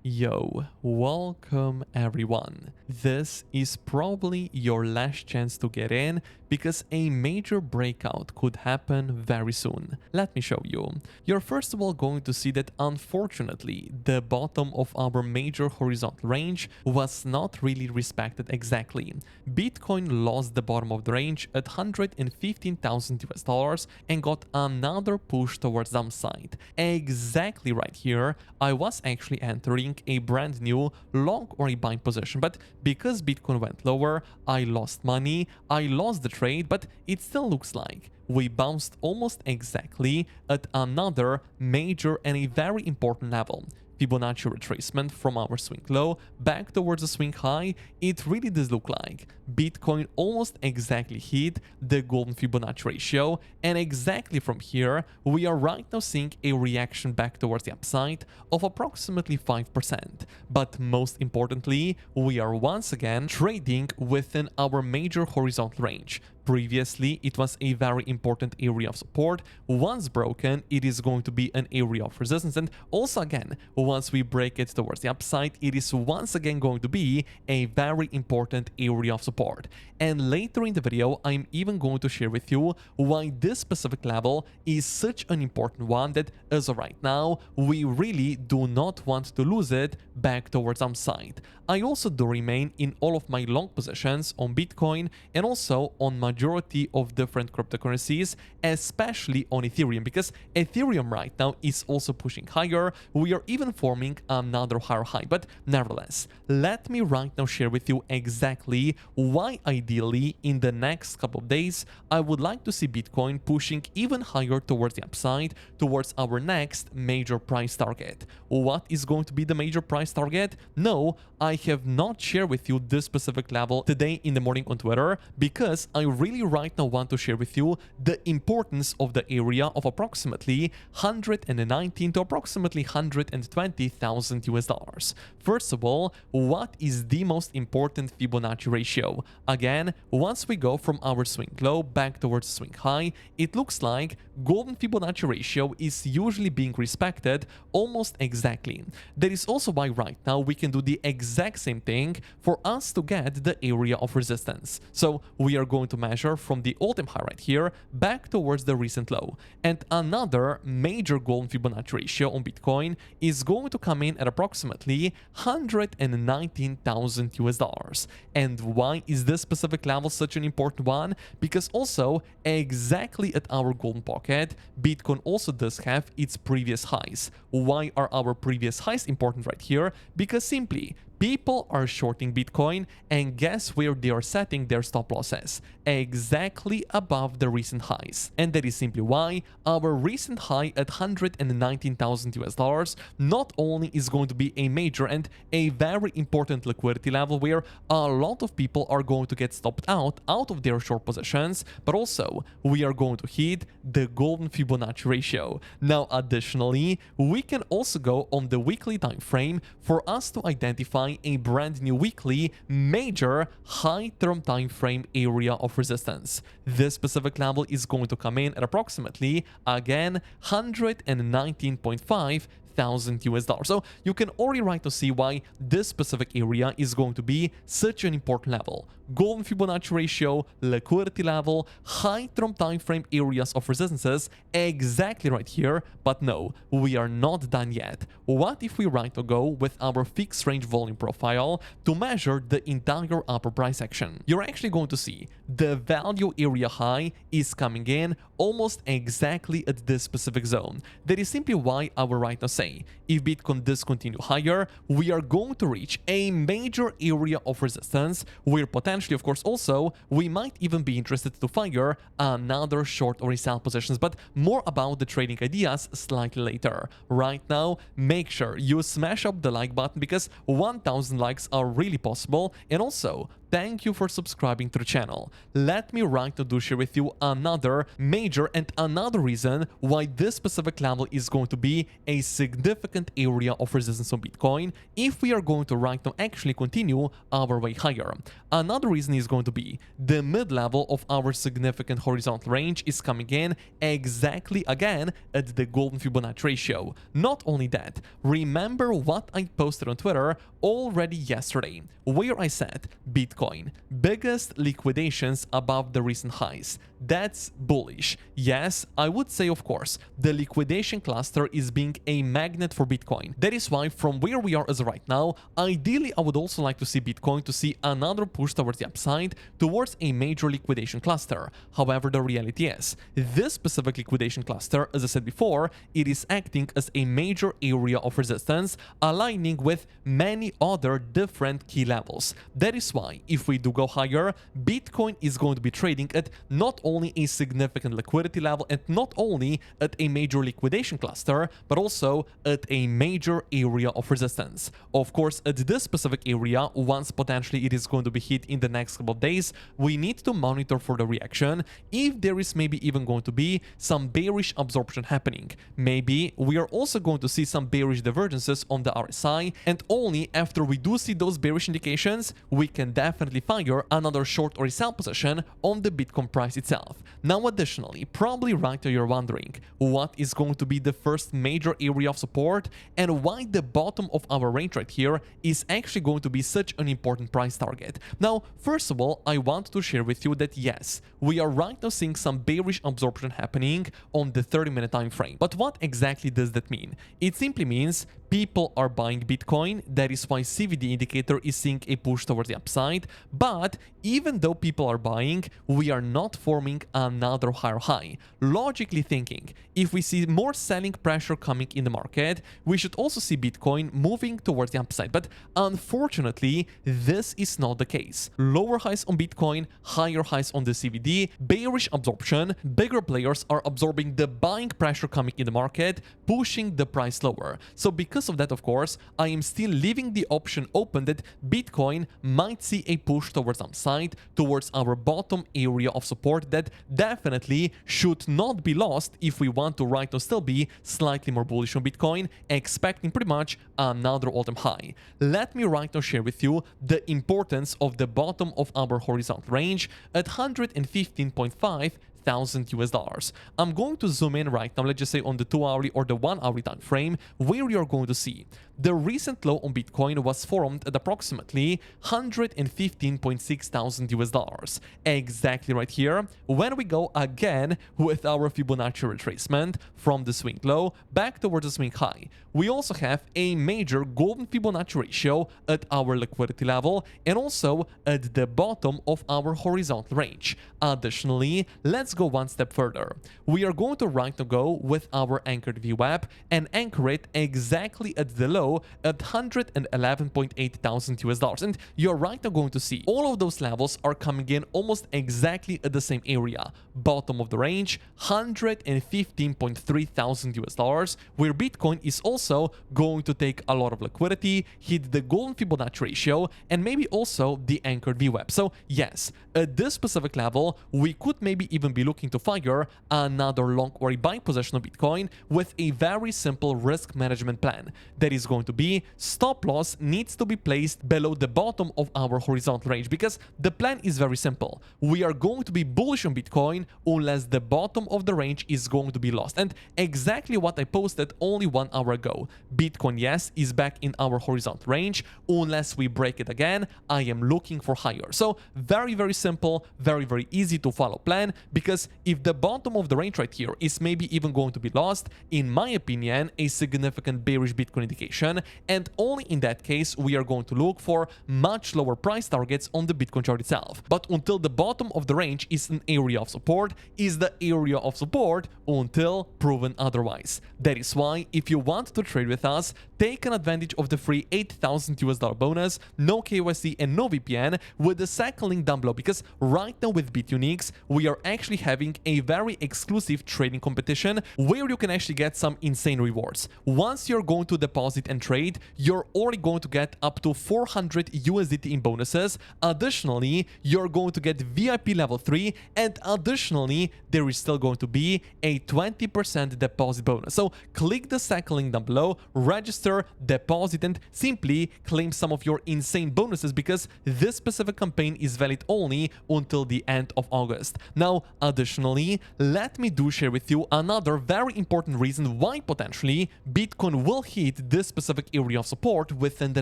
Yo, welcome everyone. This is probably your last chance to get in because a major breakout could happen very soon. Let me show you. You're first of all going to see that unfortunately the bottom of our major horizontal range was not really respected exactly. Bitcoin lost the bottom of the range at 115,000 US dollars and got another push towards downside. Exactly right here, I was actually entering a brand new long or a buying position, but because Bitcoin went lower, I lost money, I lost the trade, but it still looks like we bounced almost exactly at another major and a very important level. Fibonacci retracement from our swing low back towards the swing high. It really does look like Bitcoin almost exactly hit the golden Fibonacci ratio, and exactly from here we are right now seeing a reaction back towards the upside of approximately 5%. But most importantly, we are once again trading within our major horizontal range. Previously, it was a very important area of support. Once broken, it is going to be an area of resistance. And also again, once we break it towards the upside, it is once again going to be a very important area of support. And later in the video, I'm even going to share with you why this specific level is such an important one that as of right now, we really do not want to lose it back towards upside. I also do remain in all of my long positions on Bitcoin and also on majority of different cryptocurrencies, especially on Ethereum, because Ethereum right now is also pushing higher. We are even forming another higher high. But nevertheless, let me right now share with you exactly why ideally in the next couple of days I would like to see Bitcoin pushing even higher towards the upside, towards our next major price target. What is going to be the major price target? No, I have not shared with you this specific level today in the morning on Twitter because I really right now want to share with you the importance of the area of approximately 119 to approximately 120,000 US dollars. First of all, what is the most important Fibonacci ratio? Again, once we go from our swing low back towards swing high, it looks like golden Fibonacci ratio is usually being respected almost exactly. That is also why right now we can do the exact same thing for us to get the area of resistance. So we are going to measure from the all-time high right here back towards the recent low. And another major golden Fibonacci ratio on Bitcoin is going to come in at approximately 119,000 US dollars. And why is this specific level such an important one? Because also exactly at our golden pocket, Bitcoin also does have its previous highs. Why are our previous highs important right here? Because simply people are shorting Bitcoin, and guess where they are setting their stop losses? Exactly above the recent highs. And that is simply why our recent high at 119,000 US dollars not only is going to be a major and a very important liquidity level where a lot of people are going to get stopped out of their short positions, but also we are going to hit the golden Fibonacci ratio. Now, additionally, we can also go on the weekly time frame for us to identify a brand new weekly major high-term time frame area of resistance. This specific level is going to come in at approximately, again, 119.5 thousand US dollars. So you can already right to see why this specific area is going to be such an important level. Golden Fibonacci ratio, liquidity level, high-term time frame areas of resistances exactly right here. But no, we are not done yet. What if we right to go with our fixed range volume profile to measure the entire upper price action? You're actually going to see the value area high is coming in almost exactly at this specific zone. That is simply why I will right now say if Bitcoin does continue higher, we are going to reach a major area of resistance where potentially, of course, also we might even be interested to fire another short or sell positions, but more about the trading ideas slightly later. Right now, make sure you smash up the like button because 1,000 likes are really possible, and also thank you for subscribing to the channel. Let me right now do share with you another major and another reason why this specific level is going to be a significant area of resistance on Bitcoin if we are going to right now actually continue our way higher. Another reason is going to be the mid-level of our significant horizontal range is coming in exactly again at the golden Fibonacci ratio. Not only that, remember what I posted on Twitter already yesterday, where I said Bitcoin, biggest liquidations above the recent highs. That's bullish. Yes, I would say, of course, the liquidation cluster is being a magnet for Bitcoin. That is why from where we are as of right now, ideally I would also like to see Bitcoin to see another push towards the upside towards a major liquidation cluster. However, the reality is, this specific liquidation cluster, as I said before, it is acting as a major area of resistance, aligning with many other different key levels. That is why, if we do go higher, Bitcoin is going to be trading at not only a significant liquidity level and not only at a major liquidation cluster, but also at a major area of resistance. Of course, at this specific area, once potentially it is going to be hit in the next couple of days, we need to monitor for the reaction. If there is maybe even going to be some bearish absorption happening, maybe we are also going to see some bearish divergences on the RSI, and only after we do see those bearish indications, we can definitely fire another short or sell position on the Bitcoin price itself. Now, additionally, probably right now you're wondering what is going to be the first major area of support and why the bottom of our range right here is actually going to be such an important price target. Now, first of all, I want to share with you that yes, we are right now seeing some bearish absorption happening on the 30-minute time frame. But what exactly does that mean? It simply means people are buying Bitcoin. That is why CVD indicator is seeing a push towards the upside. But even though people are buying, we are not forming another higher high. Logically thinking, if we see more selling pressure coming in the market, we should also see Bitcoin moving towards the upside. But unfortunately, this is not the case. Lower highs on Bitcoin, higher highs on the CVD, bearish absorption, bigger players are absorbing the buying pressure coming in the market, pushing the price lower. So because of that, of course, I am still leaving the option open that Bitcoin might see a push towards upside, towards our bottom area of support that definitely should not be lost if we want to right now still be slightly more bullish on Bitcoin, expecting pretty much another all-time high. Let me right now share with you the importance of the bottom of our horizontal range at 115.5 thousand US dollars. I'm going to zoom in right now, let's just say on the 2-hourly or the 1-hourly time frame, where you're going to see the recent low on Bitcoin was formed at approximately 115.6 thousand US dollars. Exactly right here, when we go again with our Fibonacci retracement from the swing low back towards the swing high. We also have a major golden Fibonacci ratio at our liquidity level and also at the bottom of our horizontal range. Additionally, let's go one step further. We are going to right now go with our anchored VWAP and anchor it exactly at the low at 111.8 thousand US dollars. And you're right now going to see all of those levels are coming in almost exactly at the same area. Bottom of the range, 115.3 thousand US dollars, where Bitcoin is also going to take a lot of liquidity, hit the golden Fibonacci ratio, and maybe also the anchored VWAP. So yes, at this specific level, we could maybe even be looking to fire another long or a buy position of Bitcoin with a very simple risk management plan. That is going to be stop loss needs to be placed below the bottom of our horizontal range, because the plan is very simple. We are going to be bullish on Bitcoin unless the bottom of the range is going to be lost. And exactly what I posted only 1 hour ago. Bitcoin, yes, is back in our horizontal range. Unless we break it again, I am looking for higher. So very, very simple, very, very easy to follow plan, because if the bottom of the range right here is maybe even going to be lost, in my opinion, a significant bearish Bitcoin indication, and only in that case we are going to look for much lower price targets on the Bitcoin chart itself. But until the bottom of the range is an area of support, is the area of support until proven otherwise. That is why if you want to trade with us, take an advantage of the free 8,000 US dollar bonus, no KYC and no VPN, with the second link down below, because right now with BitUnix we are actually having a very exclusive trading competition where you can actually get some insane rewards. Once you're going to deposit and and trade, you're already going to get up to 400 USDT in bonuses. Additionally, you're going to get VIP level 3, and additionally, there is still going to be a 20% deposit bonus. So click the second link down below, register, deposit, and simply claim some of your insane bonuses, because this specific campaign is valid only until the end of August. Now, additionally, let me share with you another very important reason why potentially Bitcoin will hit this specific area of support within the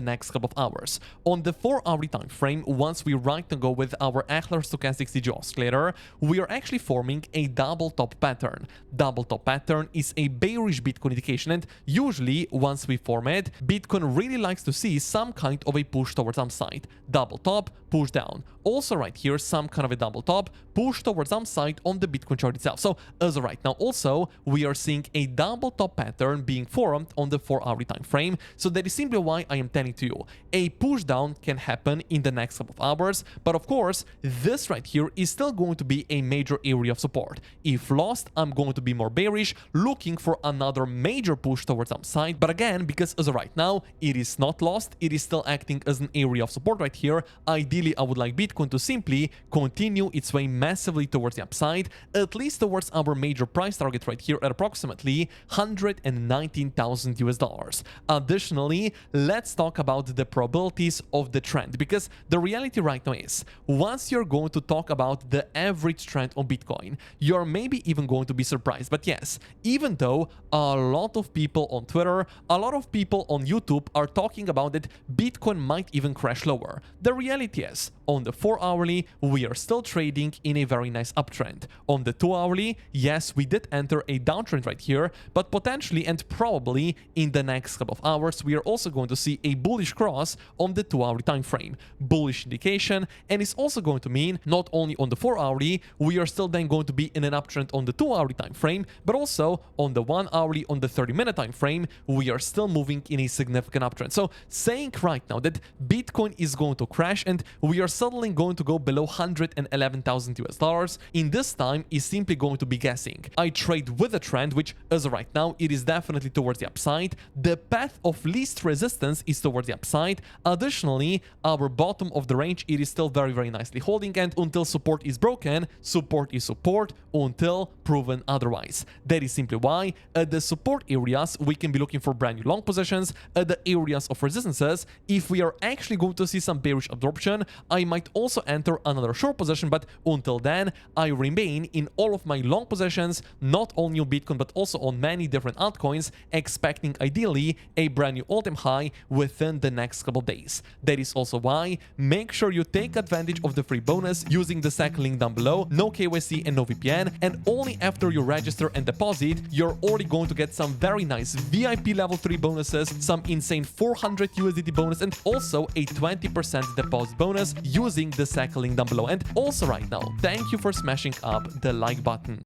next couple of hours. On the 4-hourly time frame, once we right to go with our Eckler stochastic CG oscillator, we are actually forming a double top pattern. Double top pattern is a bearish Bitcoin indication, and usually once we form it, Bitcoin really likes to see some kind of a push towards upside. Double top, push down. Also right here, some kind of a double top, push towards upside on the Bitcoin chart itself. So as of right now, also, we are seeing a double top pattern being formed on the 4-hourly time frame. So that is simply why I am telling to you, a push down can happen in the next couple of hours. But of course, this right here is still going to be a major area of support. If lost, I'm going to be more bearish, looking for another major push towards upside. But again, because as of right now, it is not lost, it is still acting as an area of support right here. Ideally, I would like Bitcoin to simply continue its way massively towards the upside, at least towards our major price target right here at approximately 119,000 US dollars. Additionally, let's talk about the probabilities of the trend, because the reality right now is, once you're going to talk about the average trend on Bitcoin, you're maybe even going to be surprised. But yes, even though a lot of people on Twitter, a lot of people on YouTube are talking about that Bitcoin might even crash lower, the reality is, on the 4-hourly, we are still trading in a very nice uptrend. On the 2-hourly, yes, we did enter a downtrend right here, but potentially and probably in the next couple of hours, we are also going to see a bullish cross on the 2-hourly time frame. Bullish indication, and it's also going to mean not only on the 4-hourly, we are still then going to be in an uptrend on the 2-hourly time frame, but also on the 1-hourly, on the 30-minute time frame, we are still moving in a significant uptrend. So saying right now that Bitcoin is going to crash and we are suddenly going to go below 111,000 US dollars in this time is simply going to be guessing. I trade with a trend, which as of right now, it is definitely towards the upside. The path of least resistance is towards the upside. Additionally, our bottom of the range, it is still very, very nicely holding, and until support is broken, support is support until proven otherwise. That is simply why at the support areas, we can be looking for brand new long positions. At the areas of resistances, if we are actually going to see some bearish absorption, I might also enter another short position, but until then, I remain in all of my long positions, not only on Bitcoin, but also on many different altcoins, expecting ideally a brand new all-time high within the next couple of days. That is also why make sure you take advantage of the free bonus using the second link down below, no KYC and no VPN, and only after you register and deposit, you're already going to get some very nice VIP level 3 bonuses, some insane 400 USDT bonus, and also a 20% deposit bonus using the second link down below. And also right now, thank you for smashing up the like button.